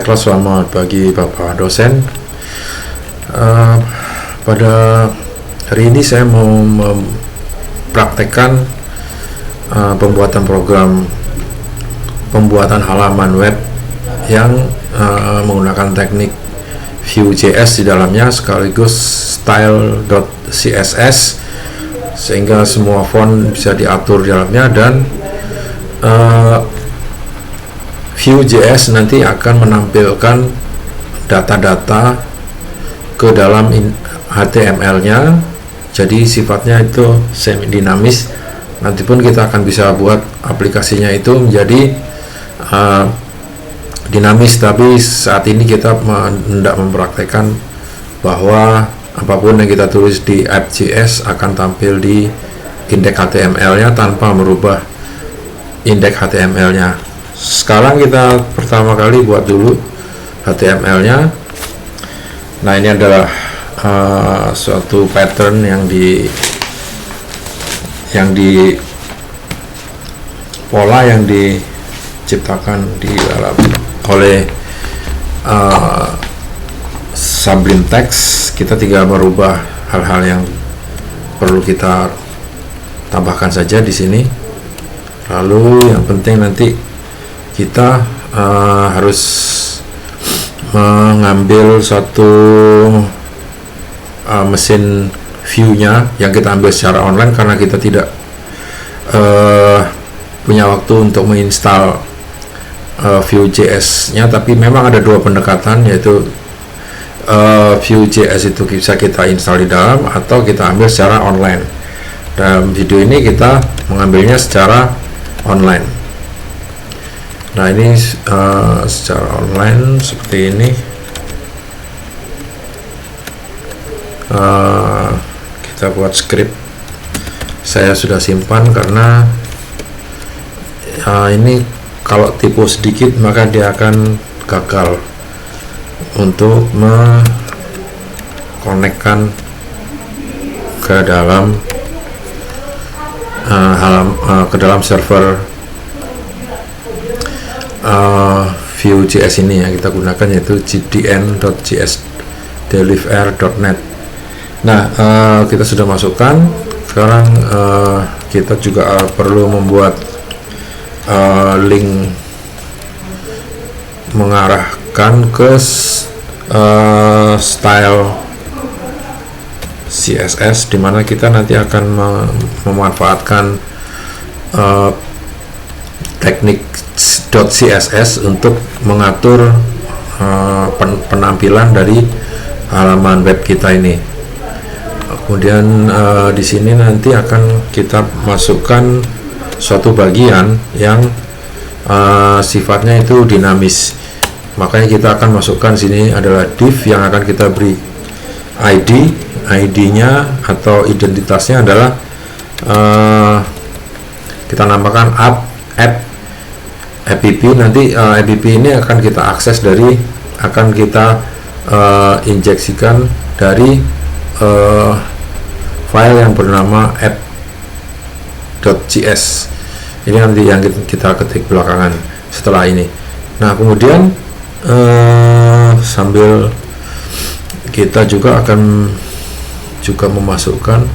Selamat pagi Bapak dosen. Pada hari ini saya mau mempraktekkan pembuatan program pembuatan halaman web yang menggunakan teknik Vue.js di dalamnya sekaligus style.css, sehingga semua font bisa diatur di dalamnya, dan Vue.js nanti akan menampilkan data-data ke dalam HTML-nya, jadi sifatnya itu semi dinamis. Nanti pun kita akan bisa buat aplikasinya itu menjadi dinamis, tapi saat ini kita hendak mempraktekkan bahwa apapun yang kita tulis di app.js akan tampil di indeks HTML-nya tanpa merubah indeks HTML-nya. Sekarang kita pertama kali buat dulu HTML-nya. Nah, ini adalah suatu pattern yang di pola yang diciptakan di dalam oleh Sublime Text. Kita tinggal merubah hal-hal yang perlu kita tambahkan saja di sini. Lalu yang penting nanti kita harus mengambil satu mesin Vue-nya yang kita ambil secara online, karena kita tidak punya waktu untuk menginstal Vue.js-nya. Tapi memang ada dua pendekatan, yaitu Vue.js itu bisa kita install di dalam atau kita ambil secara online. Dalam video ini kita mengambilnya secara online. Nah, ini secara online seperti ini. Kita buat script. Saya sudah simpan karena ini kalau typo sedikit maka dia akan gagal untuk mengkonekkan ke dalam ke dalam server Vue.js ini yang kita gunakan, yaitu gdn.js.deliver.net. Nah, kita sudah masukkan. Sekarang kita juga perlu membuat link mengarahkan ke style CSS, di mana kita nanti akan memanfaatkan teknik .css untuk mengatur penampilan dari halaman web kita ini. Kemudian di sini nanti akan kita masukkan suatu bagian yang sifatnya itu dinamis. Makanya kita akan masukkan sini adalah div yang akan kita beri ID-nya atau identitasnya adalah kita namakan app. Nanti app ini akan kita akses akan kita injeksikan dari file yang bernama app.js. Ini nanti yang kita ketik belakangan setelah ini. Nah, kemudian sambil kita juga akan memasukkan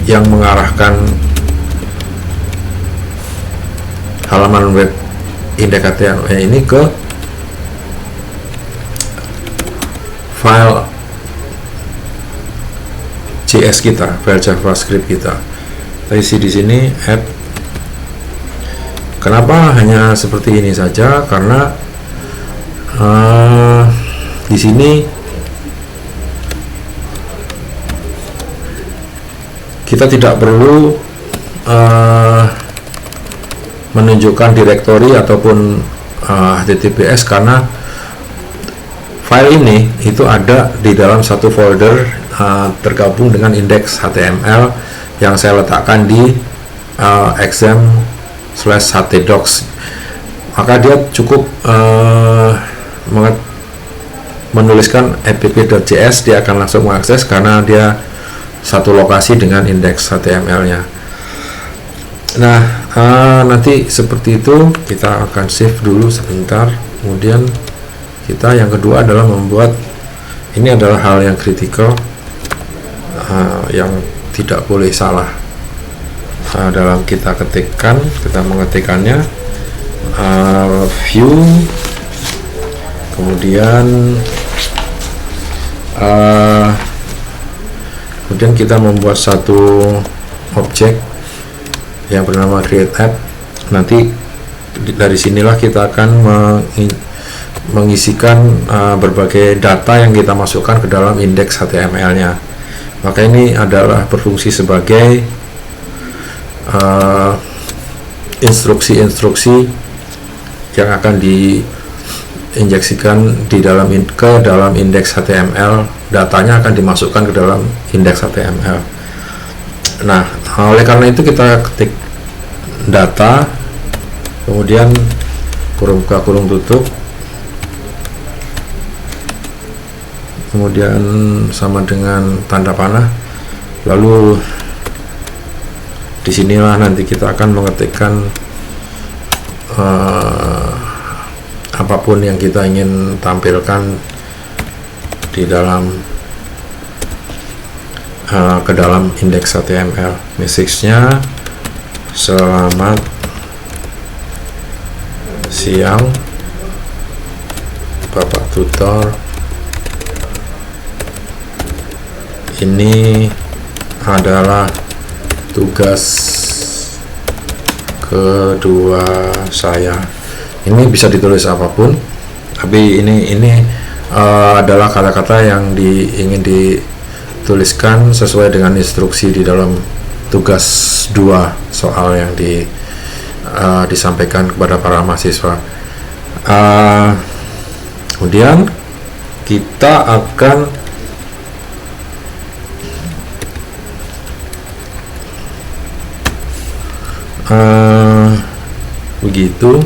yang mengarahkan halaman web indeks HTML ini ke file JS kita, file JavaScript kita. Kita isi di sini app. Kenapa hanya seperti ini saja? Karena di sini kita tidak perlu menunjukkan direktori ataupun HTTPS, karena file ini itu ada di dalam satu folder tergabung dengan indeks HTML yang saya letakkan di exam/htdocs. Maka dia cukup menuliskan app.js, dia akan langsung mengakses karena dia satu lokasi dengan indeks HTML-nya. Nah, Nanti seperti itu, kita akan save dulu sebentar. Kemudian kita yang kedua adalah membuat, ini adalah hal yang kritikal, yang tidak boleh salah dalam kita mengetikkannya. View, kemudian kita membuat satu objek yang bernama create app. Nanti dari sinilah kita akan mengisikan berbagai data yang kita masukkan ke dalam indeks HTML-nya. Maka ini adalah berfungsi sebagai instruksi-instruksi yang akan diinjeksikan ke dalam indeks HTML. Datanya akan dimasukkan ke dalam indeks HTML. Nah, oleh karena itu kita ketik data, kemudian kurung buka kurung tutup, kemudian sama dengan tanda panah, lalu disinilah nanti kita akan mengetikkan apapun yang kita ingin tampilkan di dalam ke dalam indeks HTML. Message-nya, selamat siang Bapak Tutor, ini adalah tugas kedua saya. Ini bisa ditulis apapun, tapi ini adalah kata-kata yang ingin dituliskan sesuai dengan instruksi di dalam tugas 2 soal yang disampaikan kepada para mahasiswa. Kemudian kita akan begitu.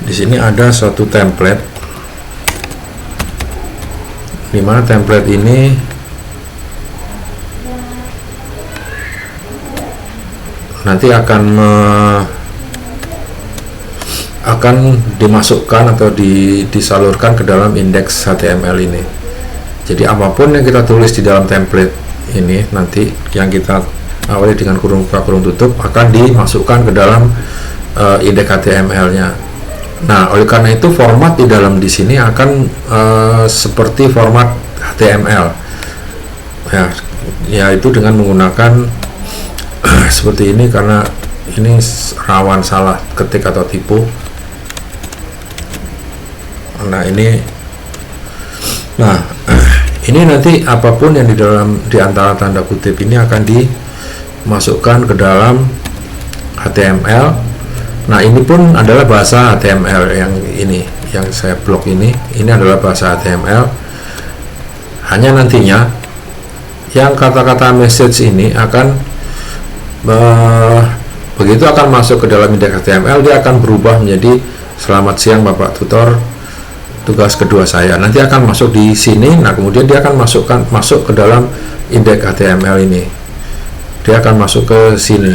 Di sini ada suatu template, di mana template ini nanti akan dimasukkan atau disalurkan ke dalam indeks HTML ini. Jadi apapun yang kita tulis di dalam template ini, nanti yang kita awali dengan kurung buka kurung tutup, akan dimasukkan ke dalam indeks HTML-nya. Nah, oleh karena itu format di dalam di sini akan seperti format HTML, yaitu dengan menggunakan seperti ini, karena ini rawan salah ketik atau tipu. Nah, ini nanti apapun yang di antara tanda kutip ini akan dimasukkan ke dalam HTML. Nah, ini pun adalah bahasa HTML yang saya blok ini adalah bahasa HTML. Hanya nantinya yang kata-kata message ini akan begitu akan masuk ke dalam indeks HTML, dia akan berubah menjadi selamat siang Bapak Tutor, tugas kedua saya. Nanti akan masuk di sini. Nah, kemudian dia akan masuk ke dalam indeks HTML ini. Dia akan masuk ke sini.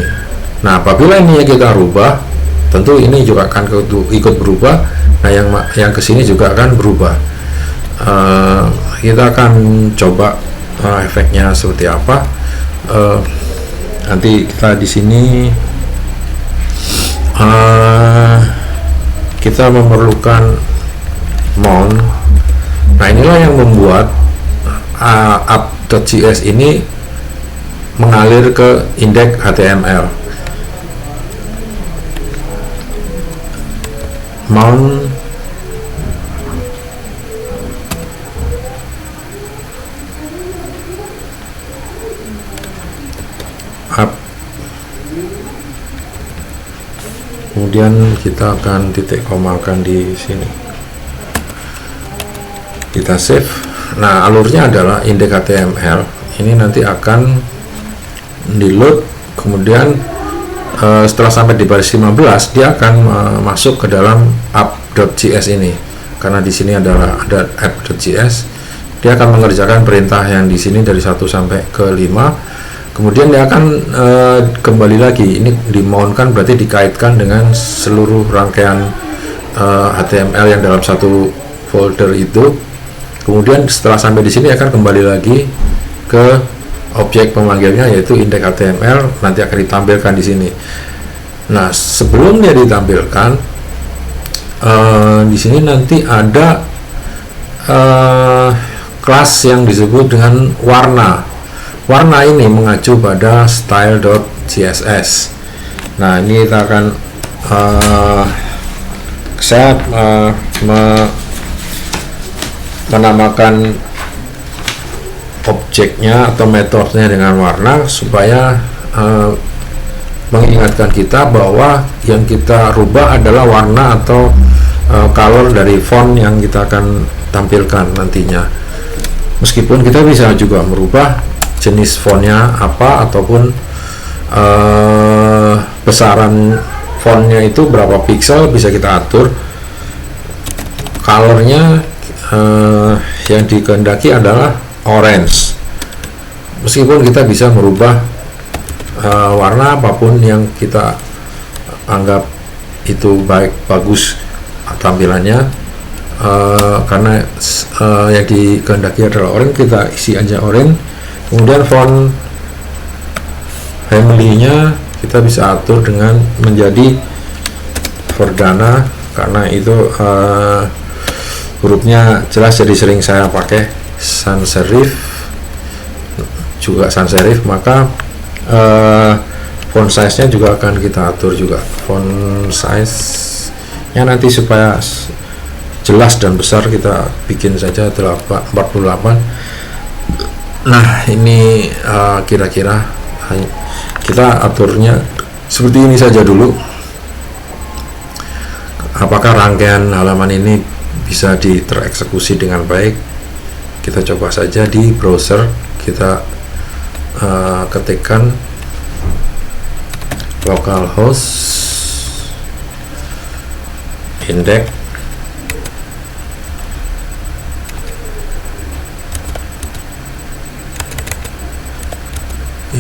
Nah, apabila ini kita rubah, tentu ini juga akan ikut berubah. Nah, yang kesini juga akan berubah. Kita akan coba efeknya seperti apa. Nanti kita di sini kita memerlukan mount. Nah, inilah yang membuat app.js ini mengalir ke indeks HTML. Mount up, kemudian kita akan titik komakan di sini, kita save. Nah, alurnya adalah indeks HTML ini nanti akan di load, kemudian setelah sampai di baris 15 dia akan masuk ke dalam app.js ini. karena di sini adalah ada app.js, dia akan mengerjakan perintah yang di sini dari 1 sampai ke 5. Kemudian dia akan kembali lagi, ini dimountkan berarti dikaitkan dengan seluruh rangkaian HTML yang dalam satu folder itu. Kemudian setelah sampai di sini akan kembali lagi ke objek pemanggilnya, yaitu index.html, nanti akan ditampilkan di sini. Nah, sebelum dia ditampilkan, di sini nanti ada kelas yang disebut dengan warna. Warna ini mengacu pada style.css. Nah, ini kita akan saya menamakan objeknya atau metodenya dengan warna supaya mengingatkan kita bahwa yang kita rubah adalah warna atau color dari font yang kita akan tampilkan nantinya. Meskipun kita bisa juga merubah jenis fontnya apa, ataupun besaran fontnya itu berapa pixel bisa kita atur. Colornya yang dikehendaki adalah orange. Meskipun kita bisa merubah warna apapun yang kita anggap itu bagus tampilannya, karena yang dikehendaki adalah orange, kita isi aja orange. Kemudian font family-nya kita bisa atur dengan menjadi Verdana, karena itu hurufnya jelas, jadi sering saya pakai sans serif, juga sans serif. Maka font size nya juga akan kita atur juga, font size nya nanti supaya jelas dan besar kita bikin saja 48. Nah, ini kira-kira kita aturnya seperti ini saja dulu. Apakah rangkaian halaman ini bisa tereksekusi dengan baik? Kita coba saja di browser. Kita ketikkan localhost index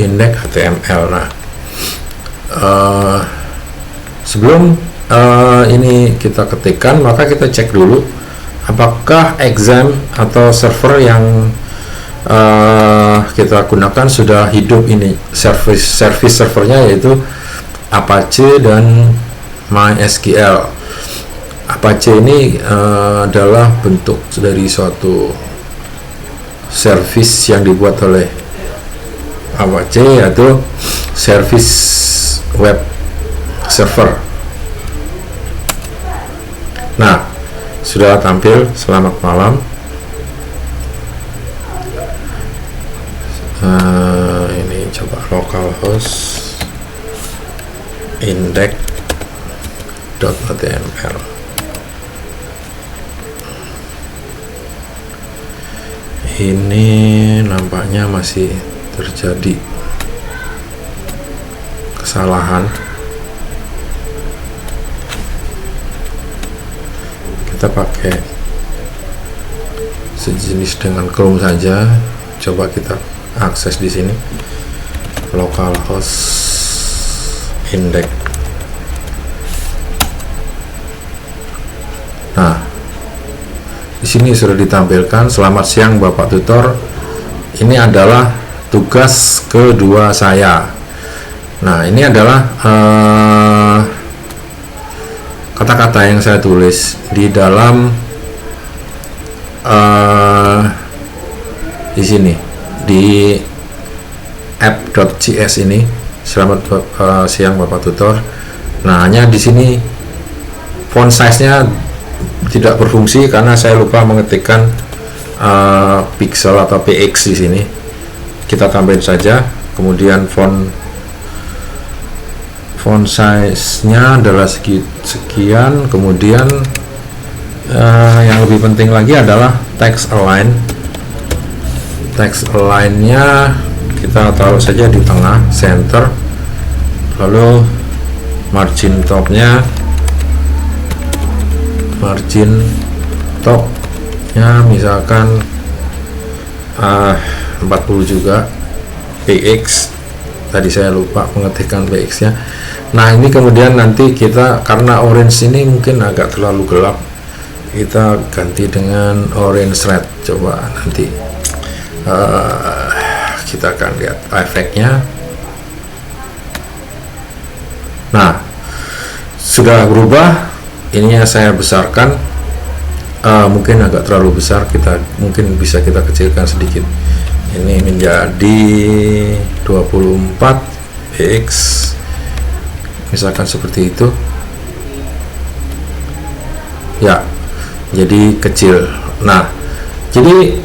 HTML. Nah, sebelum ini kita ketikkan, maka kita cek dulu apakah exam atau server yang kita gunakan sudah hidup. Ini service servernya yaitu Apache dan MySQL. Apache ini adalah bentuk dari suatu service yang dibuat oleh Apache, yaitu service web server. Nah, sudah tampil. Selamat malam. Ini coba localhost index.html. Ini nampaknya masih terjadi kesalahan. Kita pakai sejenis dengan Chrome saja. Coba kita akses di sini localhost index. Nah, di sini sudah ditampilkan. Selamat siang Bapak Tutor. Ini adalah tugas kedua saya. Nah, ini adalah kata-kata yang saya tulis di dalam di sini di app.js ini. Selamat siang Bapak Tutor. Nah, hanya di sini font size-nya tidak berfungsi karena saya lupa mengetikkan pixel atau px di sini. Kita tambahin saja. Kemudian font size-nya adalah sekian. Kemudian yang lebih penting lagi adalah text align. Text align-nya kita taruh saja di tengah, center. Lalu margin top-nya margin topnya misalkan 40 juga px, tadi saya lupa mengetikkan px nya. Nah ini kemudian nanti kita, karena orange ini mungkin agak terlalu gelap, kita ganti dengan orange red. Coba nanti kita akan lihat efeknya. Nah sudah berubah. Ininya saya besarkan, mungkin agak terlalu besar, mungkin bisa kita kecilkan sedikit. Ini menjadi 24 px, misalkan seperti itu ya, jadi kecil. Nah jadi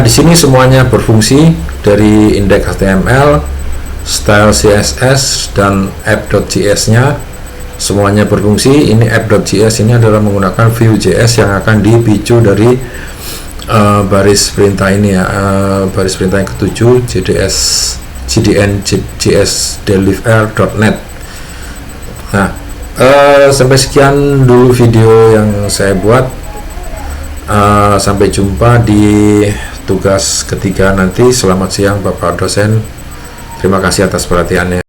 di sini semuanya berfungsi, dari indeks HTML, style CSS, dan app.js nya semuanya berfungsi. Ini app.js ini adalah menggunakan Vue.js yang akan dipicu dari baris perintah ini ya, baris perintah yang ketujuh, JDN.js deliver.net. Nah sampai sekian dulu video yang saya buat. Sampai jumpa di tugas ketiga nanti. Selamat siang Bapak dosen, terima kasih atas perhatiannya.